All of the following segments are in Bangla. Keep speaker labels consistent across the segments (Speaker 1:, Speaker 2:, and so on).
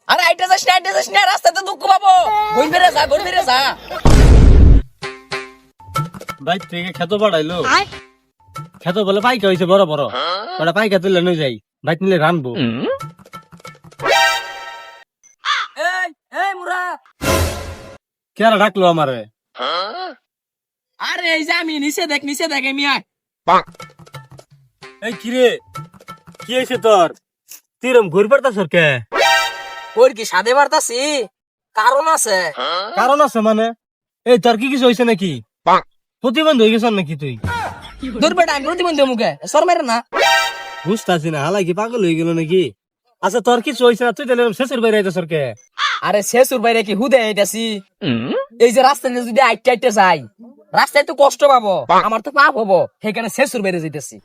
Speaker 1: আরে আইটা যাস না রাস্তাতে দুঃখ পাবো ঘুরে ফিরে যা
Speaker 2: ভাই থেকে খেত বাড়াইলো খেত বলে পাইকা হয়েছে বড় বড় ওটা পাইকা তুলে নিয়ে যাই ভাই নিলে রানবো
Speaker 1: এই মুরা
Speaker 2: কেরা ডাকলো আমারে
Speaker 1: আরে এই যে আমি নিচে দেখ মিয়া
Speaker 2: এই কিরে কি হয়েছে তোর তুইরম ঘুরে পারতাস কে
Speaker 1: ওর কি সাদে বার্তাছি কারণ আছে
Speaker 2: কারণ আছে মানে এই তোর কি কিছু হয়েছে নাকি প্রতিবন্ধ হয়ে গেছ নাকি তুই
Speaker 1: দুর্বেটা আমি প্রতিবন্ধী মুখে সর মেরে না
Speaker 2: বুঝতেছি না হালাই কি পাগল হয়ে গেল নাকি আচ্ছা তোর কিছু হয়েছে না তুই তাহলে শেষের বাইরে আইতাস কে
Speaker 1: আরে শেষুর বাইরে কি হুদে আইতাছি এই যে রাস্তায় যদি আইতে যাই রাস্তায় তো কষ্ট পাবো আমার তো পাপ হবো সেখানে শেষুর বাইরে যাইতেছি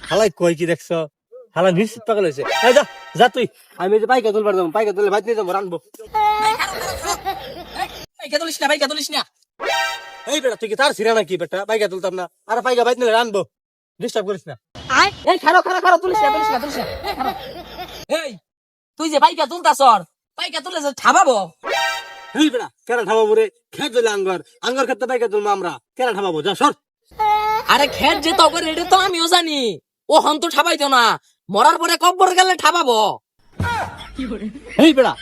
Speaker 2: হালাই কই কি দেখছ হালা নিশ্চিত পাগল হয়েছে এই যা যা তুই আমি যে পাইকা তুলবার যাবো পাইকা তুলে ভাত নিয়ে যাবো রানবো
Speaker 1: পাইকা তুলিস না
Speaker 2: এই বেটা তুই কি তার ছিড়া নাকি বেটা পাইকা তুলতাম না আরে পাইকা ভাত নিলে রানবো ডিস্টার্ব করিস না
Speaker 1: এই খারো তুলিস না এই খারো এই তুই যে পাইকা তুলতাছ পাইকা তুলে যে ঠাবাবো
Speaker 2: এই বেটা কেন ঠাবাবো রে খেত দিলে আঙ্গর খেতে পাইকা তুলবো আমরা কেন ঠাবাবো যা সর
Speaker 1: আরে খেত যে তখন এটা তো আমিও জানি ও হন তো ঠাবাইতো না মরার পরে কব্বর গেলে ঠাবাবো
Speaker 2: এই বেটা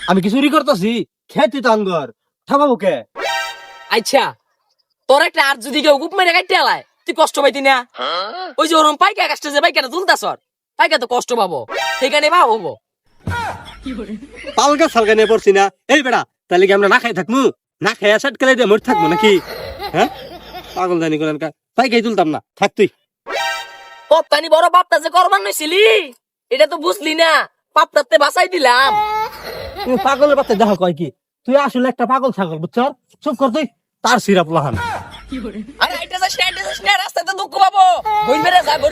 Speaker 2: আমি কি চুরি করতেছি খেতি তো আঙ্গর ঠাবাবো কে
Speaker 1: আচ্ছা তোর একটা আর যদি কেউ গুপ মেরে কাটতে আলায় তুই কষ্ট পাইতি না ওই যে ওরম পাইকা কাজটা যে পাইকাটা তুলতাছ পাইকা তো কষ্ট পাবো সেখানে ভাব হবো
Speaker 2: পালকা সালকা নিয়ে পড়ছি না এই বেটা তাহলে কি আমরা না খাই থাকবো না খাই আসাট কেলে দিয়ে মরে থাকবো নাকি হ্যাঁ পাগল জানি কোন পাইকাই তুলতাম না থাক তুই
Speaker 1: পপ্তানি বড় পাপটা যে করবার নইছিলি এটা তো বুঝলি না পাপটাতে বাঁচাই দিলাম
Speaker 2: তুই পাগলের বাচ্চা দেখা কয় কি তুই আসলে একটা পাগল ছাগল বুঝছ চুপ কর তুই তার সিরাপ লাহান
Speaker 1: আরে আইটা যাস না রাস্তাতে দুঃখ পাবো ঘুরে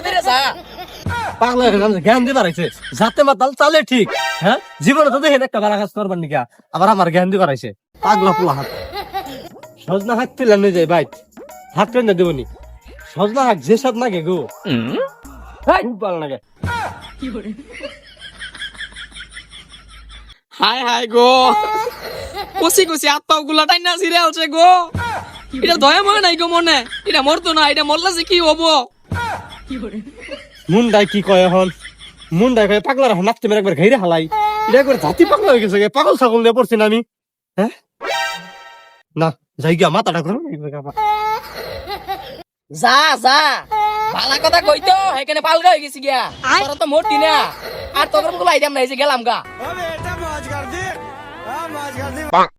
Speaker 1: ফিরে যা
Speaker 2: পাগলের জ্ঞান দিবার আইছে যাতে মাতাল চালে ঠিক হ্যাঁ জীবনে তো দেখেন একটা বালা কাজ করবার নিকা আবার আমার জ্ঞান দিবার আইছে পাগলা পোলাহান সজনা হাত তুলে নিয়ে যায় বাইক হাত টেনে দেবনি সজনা হাক যে সব নাগে গো খুব ভালো লাগে
Speaker 1: হায় গো কষি হাত পাও গুলা টাইনা ছিড়ে আছে গো এটা দয়া মনে নাই গো মনে এটা মরতো না এটা মরলা যে কি হবো
Speaker 2: মুন্ডাই কি কয় এখন মুন্ডাই কয় পাগলার নাচতে মেরে একবার ঘেরে হালাই এটা একবার জাতি পাগলা হয়ে গেছে পাগল ছাগল নিয়ে পড়ছি না আমি হ্যাঁ না যাই গিয়া মাথাটা করো
Speaker 1: যা ভালা কথা কইতো এখানে পালগা হয়ে গেছি গিয়া তোরা তো মরতি না আর তোর গুলো আইতাম না এই যে গেলাম গা